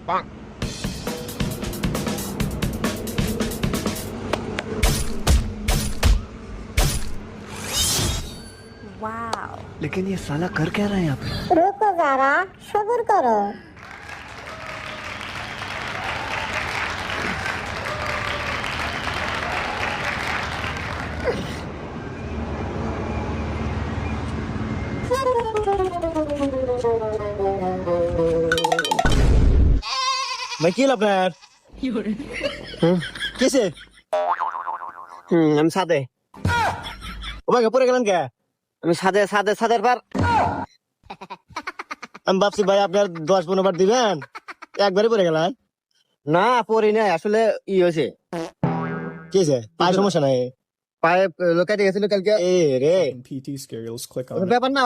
Wow. लेकिन ये साला कर क्या रहा है यहाँ पे? रुको जरा सब्र करो। ভাই কি হলো আপনার? কিসে? আমি সাদে ও ভাই পরে গেলেন কে? আমি সাদের পার আমি ভাবছি ভাই আপনার 10-15 বার দিবেন, একবারই পরে গেলেন। না পরি নাই আসলে ই হয়েছে কি হয়েছে? পায়ের সমস্যা নাই? পায়ে লোকাইতে গেছিল কালকে এ রে, PT skills, click on or it. ব্যাপার না